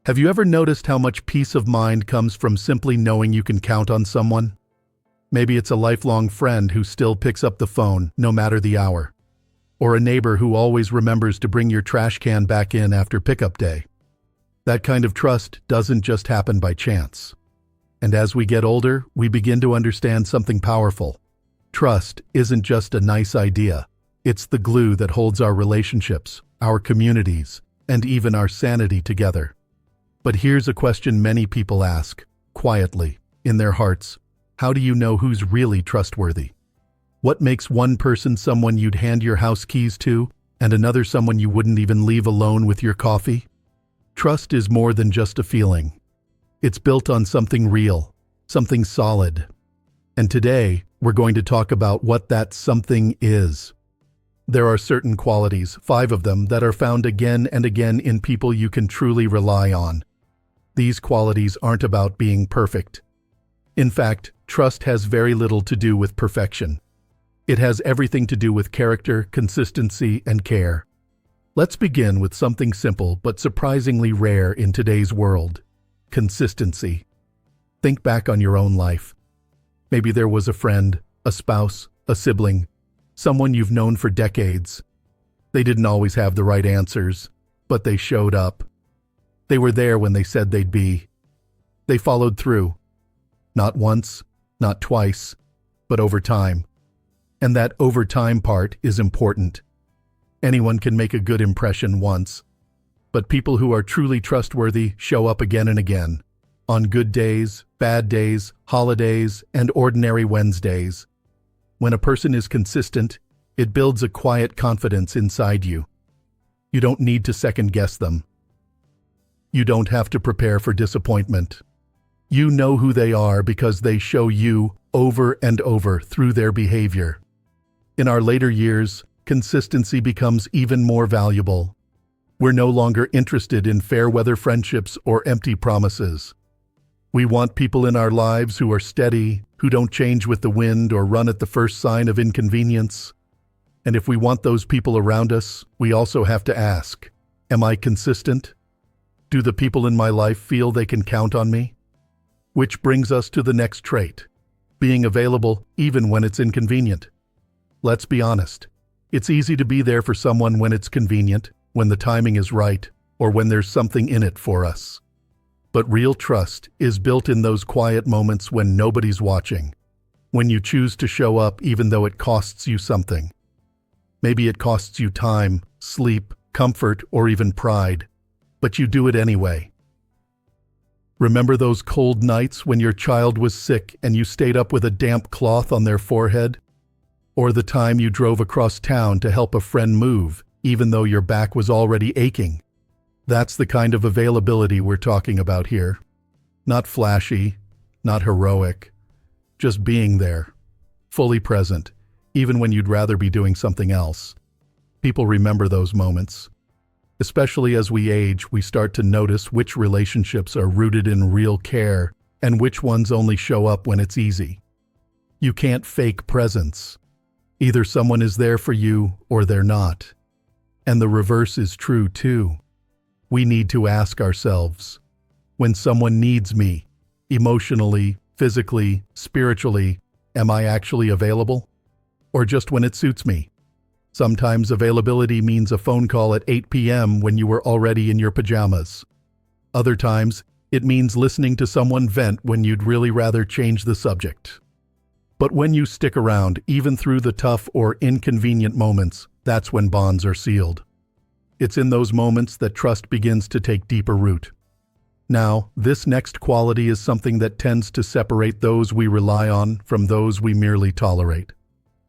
Have you ever noticed how much peace of mind comes from simply knowing you can count on someone? Maybe it's a lifelong friend who still picks up the phone, no matter the hour. Or a neighbor who always remembers to bring your trash can back in after pickup day. That kind of trust doesn't just happen by chance. And as we get older, we begin to understand something powerful. Trust isn't just a nice idea. It's the glue that holds our relationships, our communities, and even our sanity together. But here's a question many people ask, quietly, in their hearts. How do you know who's really trustworthy? What makes one person someone you'd hand your house keys to, and another someone you wouldn't even leave alone with your coffee? Trust is more than just a feeling. It's built on something real, something solid. And today, we're going to talk about what that something is. There are certain qualities, 5 of them, that are found again and again in people you can truly rely on. These qualities aren't about being perfect. In fact, trust has very little to do with perfection. It has everything to do with character, consistency, and care. Let's begin with something simple but surprisingly rare in today's world: consistency. Think back on your own life. Maybe there was a friend, a spouse, a sibling, someone you've known for decades. They didn't always have the right answers, but they showed up. They were there when they said they'd be. They followed through. Not once, not twice, but over time. And that over time part is important. Anyone can make a good impression once, but people who are truly trustworthy show up again and again, on good days, bad days, holidays, and ordinary Wednesdays. When a person is consistent, it builds a quiet confidence inside you. You don't need to second-guess them. You don't have to prepare for disappointment. You know who they are because they show you over and over through their behavior. In our later years, consistency becomes even more valuable. We're no longer interested in fair-weather friendships or empty promises. We want people in our lives who are steady, who don't change with the wind or run at the first sign of inconvenience. And if we want those people around us, we also have to ask, am I consistent? Do the people in my life feel they can count on me? Which brings us to the next trait: being available even when it's inconvenient. Let's be honest. It's easy to be there for someone when it's convenient, when the timing is right, or when there's something in it for us. But real trust is built in those quiet moments when nobody's watching, when you choose to show up even though it costs you something. Maybe it costs you time, sleep, comfort, or even pride, but you do it anyway. Remember those cold nights when your child was sick and you stayed up with a damp cloth on their forehead? Or the time you drove across town to help a friend move, even though your back was already aching? That's the kind of availability we're talking about here. Not flashy, not heroic, just being there, fully present, even when you'd rather be doing something else. People remember those moments. Especially as we age, we start to notice which relationships are rooted in real care and which ones only show up when it's easy. You can't fake presence. Either someone is there for you or they're not. And the reverse is true too. We need to ask ourselves, when someone needs me, emotionally, physically, spiritually, am I actually available? Or just when it suits me? Sometimes availability means a phone call at 8 p.m. when you were already in your pajamas. Other times, it means listening to someone vent when you'd really rather change the subject. But when you stick around, even through the tough or inconvenient moments, that's when bonds are sealed. It's in those moments that trust begins to take deeper root. Now, this next quality is something that tends to separate those we rely on from those we merely tolerate: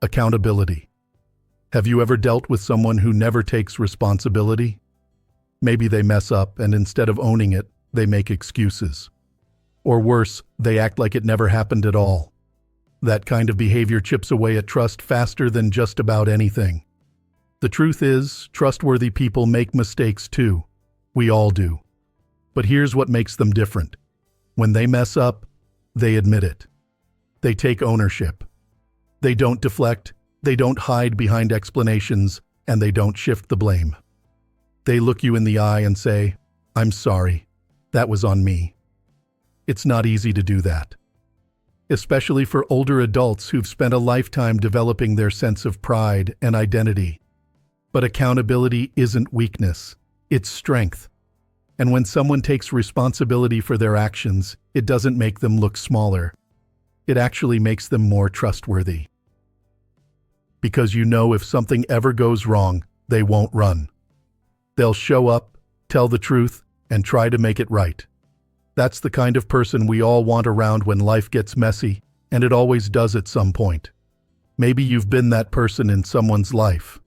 accountability. Have you ever dealt with someone who never takes responsibility? Maybe they mess up and instead of owning it, they make excuses. Or worse, they act like it never happened at all. That kind of behavior chips away at trust faster than just about anything. The truth is, trustworthy people make mistakes too. We all do. But here's what makes them different. When they mess up, they admit it. They take ownership. They don't deflect, they don't hide behind explanations, and they don't shift the blame. They look you in the eye and say, "I'm sorry. that was on me. It's not easy to do that, especially for older adults who've spent a lifetime developing their sense of pride and identity. But accountability isn't weakness, it's strength. And when someone takes responsibility for their actions, it doesn't make them look smaller. It actually makes them more trustworthy. Because you know if something ever goes wrong, they won't run. They'll show up, tell the truth, and try to make it right. That's the kind of person we all want around when life gets messy, and it always does at some point. Maybe you've been that person in someone's life.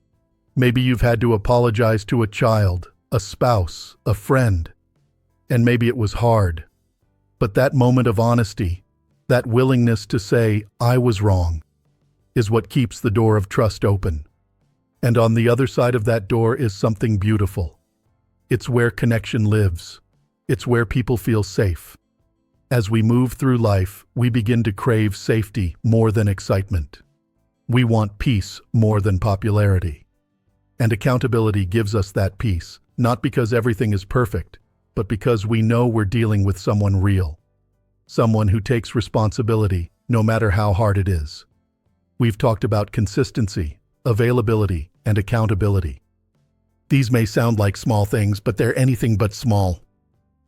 Maybe you've had to apologize to a child, a spouse, a friend, and maybe it was hard. But that moment of honesty, that willingness to say, "I was wrong," is what keeps the door of trust open. And on the other side of that door is something beautiful. It's where connection lives. It's where people feel safe. As we move through life, we begin to crave safety more than excitement. We want peace more than popularity. And accountability gives us that peace, not because everything is perfect, but because we know we're dealing with someone real. Someone who takes responsibility, no matter how hard it is. We've talked about consistency, availability, and accountability. These may sound like small things, but they're anything but small.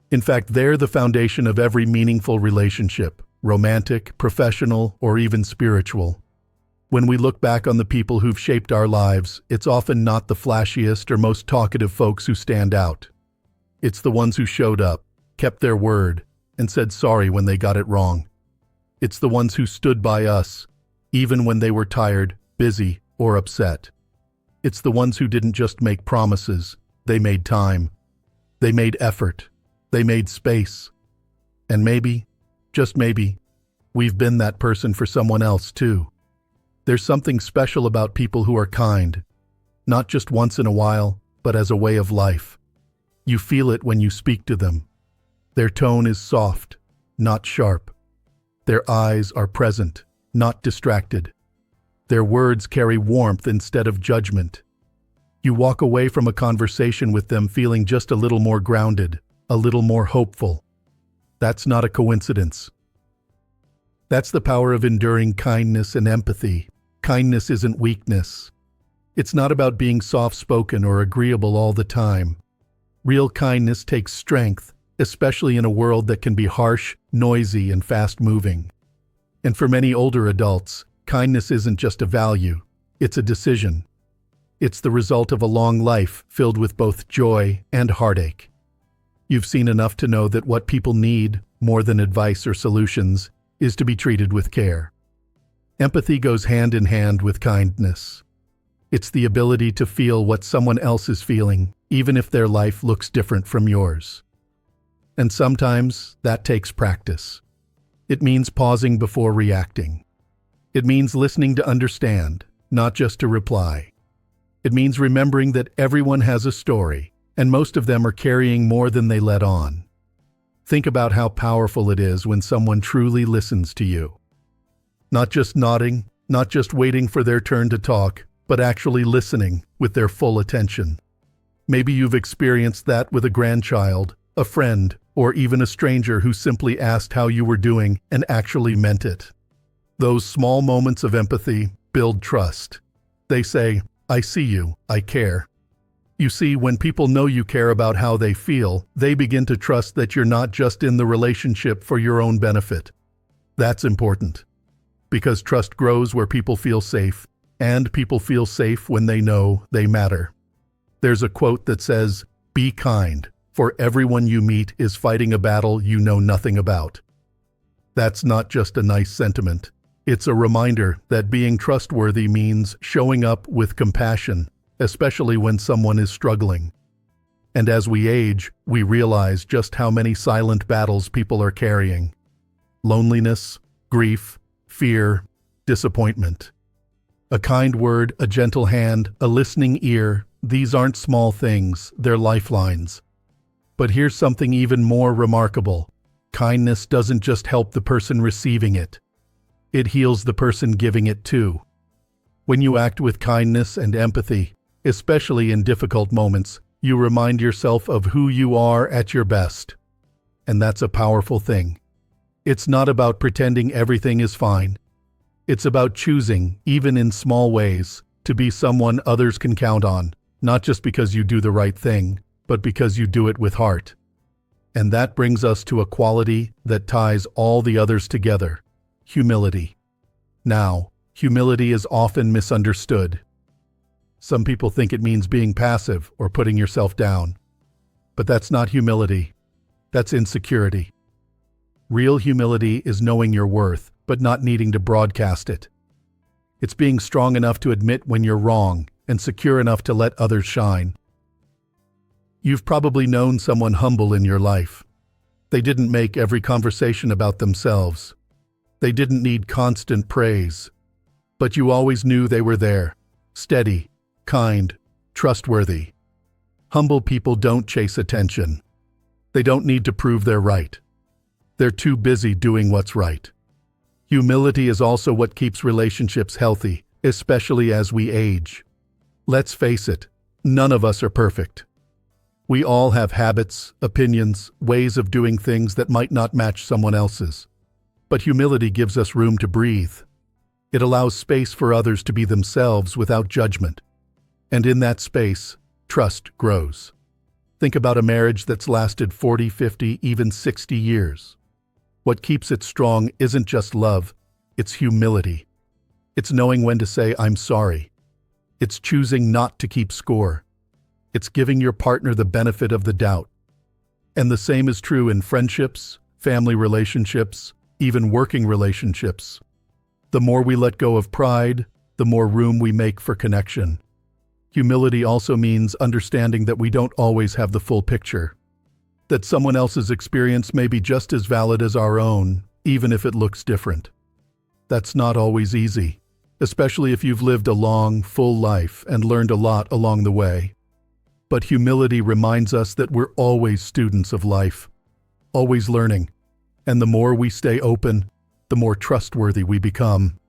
In fact, they're the foundation of every meaningful relationship, romantic, professional, or even spiritual. When we look back on the people who've shaped our lives, it's often not the flashiest or most talkative folks who stand out. It's the ones who showed up, kept their word, and said sorry when they got it wrong. It's the ones who stood by us, even when they were tired, busy, or upset. It's the ones who didn't just make promises, they made time. They made effort. They made space. And maybe, just maybe, we've been that person for someone else too. There's something special about people who are kind, not just once in a while, but as a way of life. You feel it when you speak to them. Their tone is soft, not sharp. Their eyes are present, not distracted. Their words carry warmth instead of judgment. You walk away from a conversation with them feeling just a little more grounded, a little more hopeful. That's not a coincidence. That's the power of enduring kindness and empathy. Kindness isn't weakness. It's not about being soft-spoken or agreeable all the time. Real kindness takes strength, especially in a world that can be harsh, noisy, and fast-moving. And for many older adults, kindness isn't just a value, it's a decision. It's the result of a long life filled with both joy and heartache. You've seen enough to know that what people need, more than advice or solutions, is to be treated with care. Empathy goes hand in hand with kindness. It's the ability to feel what someone else is feeling, even if their life looks different from yours. And sometimes that takes practice. It means pausing before reacting. It means listening to understand, not just to reply. It means remembering that everyone has a story, and most of them are carrying more than they let on. Think about how powerful it is when someone truly listens to you. Not just nodding, not just waiting for their turn to talk, but actually listening with their full attention. Maybe you've experienced that with a grandchild, a friend, or even a stranger who simply asked how you were doing and actually meant it. Those small moments of empathy build trust. They say, "I see you, I care." You see, when people know you care about how they feel, they begin to trust that you're not just in the relationship for your own benefit. That's important. Because trust grows where people feel safe, and people feel safe when they know they matter. There's a quote that says, "Be kind, for everyone you meet is fighting a battle you know nothing about." That's not just a nice sentiment. It's a reminder that being trustworthy means showing up with compassion, especially when someone is struggling. And as we age, we realize just how many silent battles people are carrying. Loneliness, grief, fear, disappointment. A kind word, a gentle hand, a listening ear, these aren't small things, they're lifelines. But here's something even more remarkable. Kindness doesn't just help the person receiving it. It heals the person giving it too. When you act with kindness and empathy, especially in difficult moments, you remind yourself of who you are at your best. and that's a powerful thing. It's not about pretending everything is fine. It's about choosing, even in small ways, to be someone others can count on, not just because you do the right thing, but because you do it with heart. And that brings us to a quality that ties all the others together: humility. Now, humility is often misunderstood. Some people think it means being passive or putting yourself down. But that's not humility. That's insecurity. Real humility is knowing your worth, but not needing to broadcast it. It's being strong enough to admit when you're wrong and secure enough to let others shine. You've probably known someone humble in your life. They didn't make every conversation about themselves. They didn't need constant praise. But you always knew they were there, steady, kind, trustworthy. Humble people don't chase attention. They don't need to prove they're right. They're too busy doing what's right. Humility is also what keeps relationships healthy, especially as we age. Let's face it, none of us are perfect. We all have habits, opinions, ways of doing things that might not match someone else's. But humility gives us room to breathe. It allows space for others to be themselves without judgment. And in that space, trust grows. Think about a marriage that's lasted 40, 50, even 60 years. What keeps it strong isn't just love, it's humility. It's knowing when to say, "I'm sorry." It's choosing not to keep score. It's giving your partner the benefit of the doubt. And the same is true in friendships, family relationships, even working relationships. The more we let go of pride, the more room we make for connection. Humility also means understanding that we don't always have the full picture, that someone else's experience may be just as valid as our own, even if it looks different. That's not always easy, especially if you've lived a long, full life and learned a lot along the way. But humility reminds us that we're always students of life, always learning, and the more we stay open, the more trustworthy we become.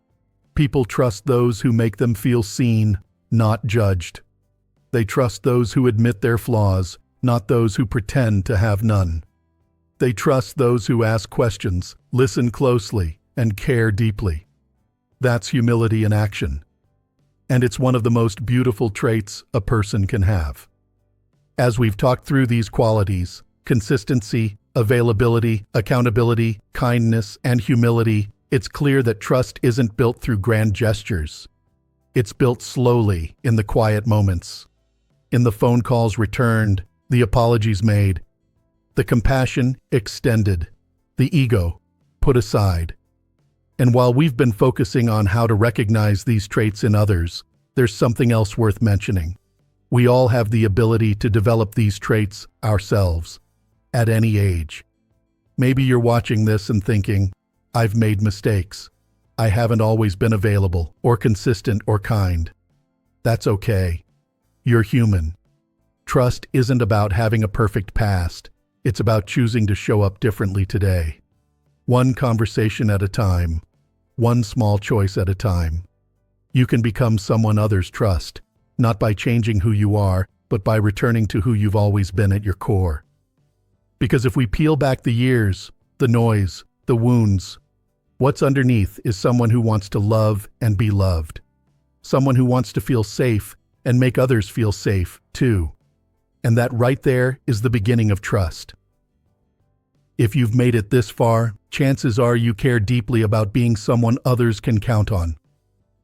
People trust those who make them feel seen, not judged. They trust those who admit their flaws, not those who pretend to have none. They trust those who ask questions, listen closely, and care deeply. That's humility in action. And it's one of the most beautiful traits a person can have. As we've talked through these qualities, consistency, availability, accountability, kindness, and humility, it's clear that trust isn't built through grand gestures. It's built slowly in the quiet moments, in the phone calls returned, the apologies made, the compassion extended, the ego put aside. And while we've been focusing on how to recognize these traits in others, there's something else worth mentioning. We all have the ability to develop these traits ourselves, at any age. Maybe you're watching this and thinking, "I've made mistakes. I haven't always been available, or consistent, or kind." That's okay. You're human. Trust isn't about having a perfect past. It's about choosing to show up differently today. One conversation at a time. One small choice at a time. You can become someone others trust, not by changing who you are, but by returning to who you've always been at your core. Because if we peel back the years, the noise, the wounds, what's underneath is someone who wants to love and be loved. Someone who wants to feel safe and make others feel safe, too. And that right there is the beginning of trust. If you've made it this far, chances are you care deeply about being someone others can count on.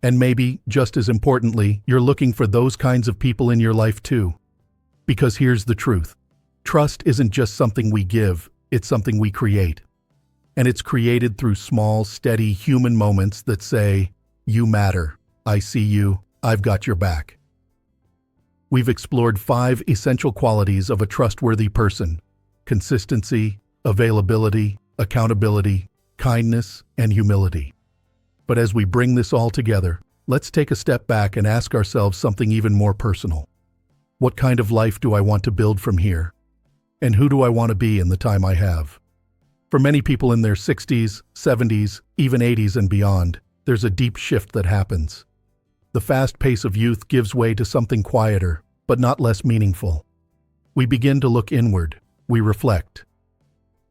And maybe, just as importantly, you're looking for those kinds of people in your life too. Because here's the truth. Trust isn't just something we give, it's something we create. And it's created through small, steady human moments that say, "You matter, I see you, I've got your back." We've explored 5 essential qualities of a trustworthy person: consistency, availability, accountability, kindness, and humility. But as we bring this all together, let's take a step back and ask ourselves something even more personal. What kind of life do I want to build from here? And who do I want to be in the time I have? For many people in their 60s, 70s, even 80s and beyond, there's a deep shift that happens. The fast pace of youth gives way to something quieter, but not less meaningful. We begin to look inward, we reflect.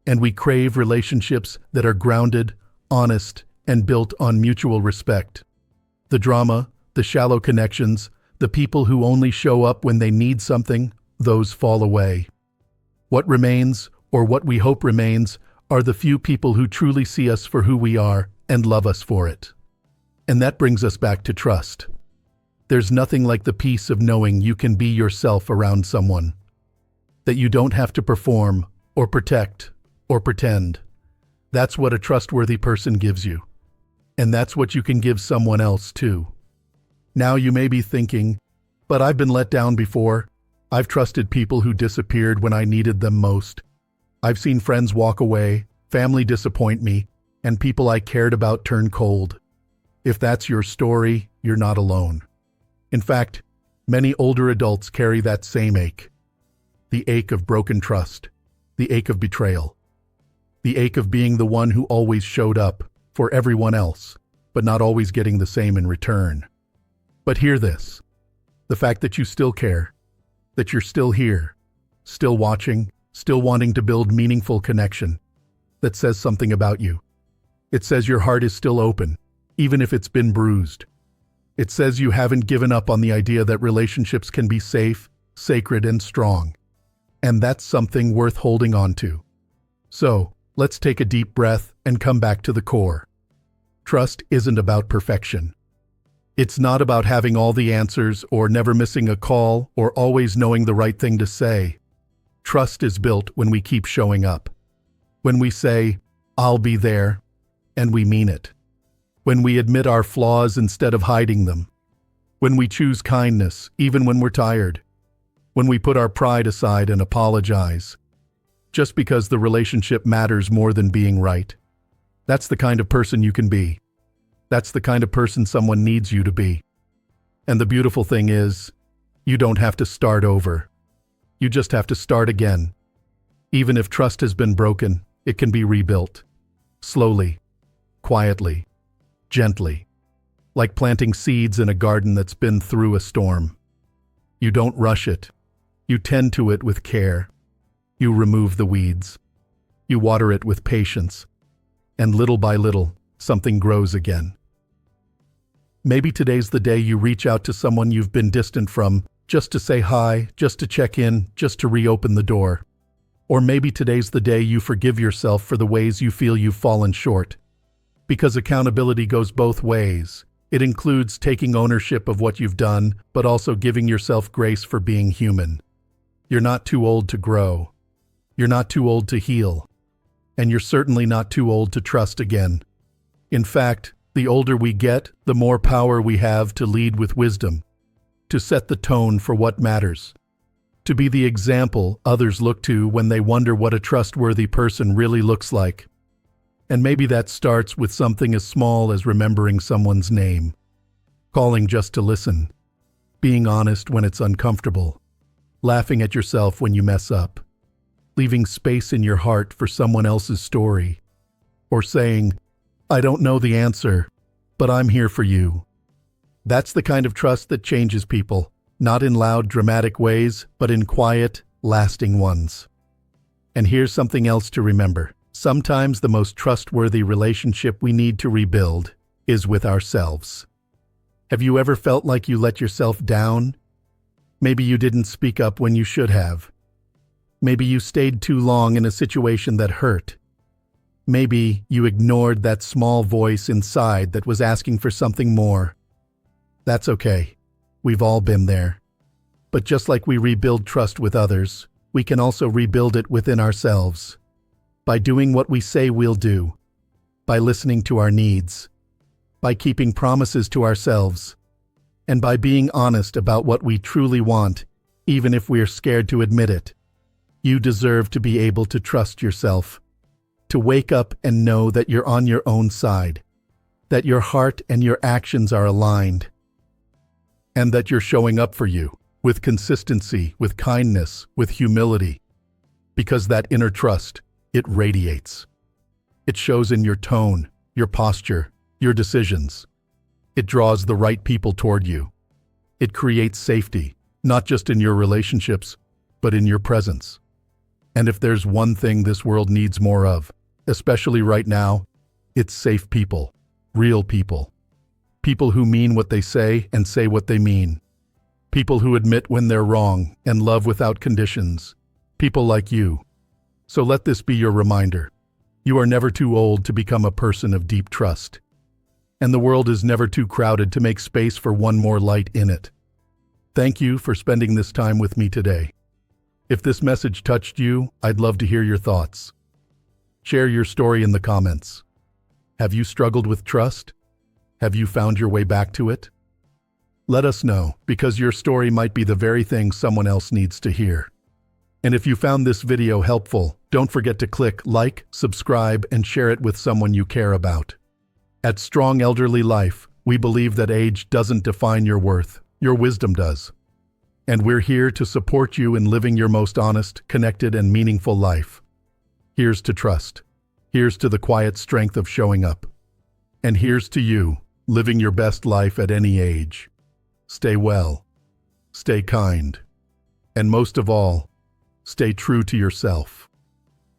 And we crave relationships that are grounded, honest, and built on mutual respect. The drama, the shallow connections, the people who only show up when they need something, those fall away. What remains, or what we hope remains, are the few people who truly see us for who we are and love us for it. And that brings us back to trust. There's nothing like the peace of knowing you can be yourself around someone. That you don't have to perform, or protect, or pretend. That's what a trustworthy person gives you. And that's what you can give someone else too. Now you may be thinking, but I've been let down before. I've trusted people who disappeared when I needed them most. I've seen friends walk away, family disappoint me, and people I cared about turn cold. If that's your story, you're not alone. In fact, many older adults carry that same ache. The ache of broken trust, the ache of betrayal, the ache of being the one who always showed up for everyone else, but not always getting the same in return. But hear this, the fact that you still care, that you're still here, still watching, still wanting to build meaningful connection, that says something about you. It says your heart is still open, even if it's been bruised. It says you haven't given up on the idea that relationships can be safe, sacred, and strong. And that's something worth holding on to. So, let's take a deep breath and come back to the core. Trust isn't about perfection. It's not about having all the answers or never missing a call or always knowing the right thing to say. Trust is built when we keep showing up. When we say, "I'll be there," and we mean it. When we admit our flaws instead of hiding them. When we choose kindness, even when we're tired. When we put our pride aside and apologize. Just because the relationship matters more than being right. That's the kind of person you can be. That's the kind of person someone needs you to be. And the beautiful thing is, you don't have to start over. You just have to start again. Even if trust has been broken, it can be rebuilt. Slowly, quietly, gently. Like planting seeds in a garden that's been through a storm. You don't rush it. You tend to it with care. You remove the weeds. You water it with patience. And little by little, something grows again. Maybe today's the day you reach out to someone you've been distant from, just to say hi, just to check in, just to reopen the door. Or maybe today's the day you forgive yourself for the ways you feel you've fallen short. Because accountability goes both ways. It includes taking ownership of what you've done, but also giving yourself grace for being human. You're not too old to grow. You're not too old to heal. And you're certainly not too old to trust again. In fact, the older we get, the more power we have to lead with wisdom, to set the tone for what matters, to be the example others look to when they wonder what a trustworthy person really looks like. And maybe that starts with something as small as remembering someone's name, calling just to listen, being honest when it's uncomfortable, laughing at yourself when you mess up, leaving space in your heart for someone else's story, or saying, "I don't know the answer, but I'm here for you." That's the kind of trust that changes people, not in loud, dramatic ways, but in quiet, lasting ones. And here's something else to remember. Sometimes the most trustworthy relationship we need to rebuild is with ourselves. Have you ever felt like you let yourself down? Maybe you didn't speak up when you should have. Maybe you stayed too long in a situation that hurt. Maybe you ignored that small voice inside that was asking for something more. That's okay. We've all been there. But just like we rebuild trust with others, we can also rebuild it within ourselves. By doing what we say we'll do. By listening to our needs. By keeping promises to ourselves. And by being honest about what we truly want, even if we're scared to admit it. You deserve to be able to trust yourself. To wake up and know that you're on your own side. That your heart and your actions are aligned. And that you're showing up for you, with consistency, with kindness, with humility. Because that inner trust, it radiates. It shows in your tone, your posture, your decisions. It draws the right people toward you. It creates safety, not just in your relationships, but in your presence. And if there's one thing this world needs more of, especially right now, it's safe people, real people. People who mean what they say and say what they mean. People who admit when they're wrong and love without conditions. People like you. So let this be your reminder. You are never too old to become a person of deep trust. And the world is never too crowded to make space for one more light in it. Thank you for spending this time with me today. If this message touched you, I'd love to hear your thoughts. Share your story in the comments. Have you struggled with trust? Have you found your way back to it? Let us know, because your story might be the very thing someone else needs to hear. And if you found this video helpful, don't forget to click like, subscribe, and share it with someone you care about. At Strong Elderly Life, we believe that age doesn't define your worth, your wisdom does. And we're here to support you in living your most honest, connected, and meaningful life. Here's to trust. Here's to the quiet strength of showing up. And here's to you, living your best life at any age. Stay well. Stay kind. And most of all, stay true to yourself.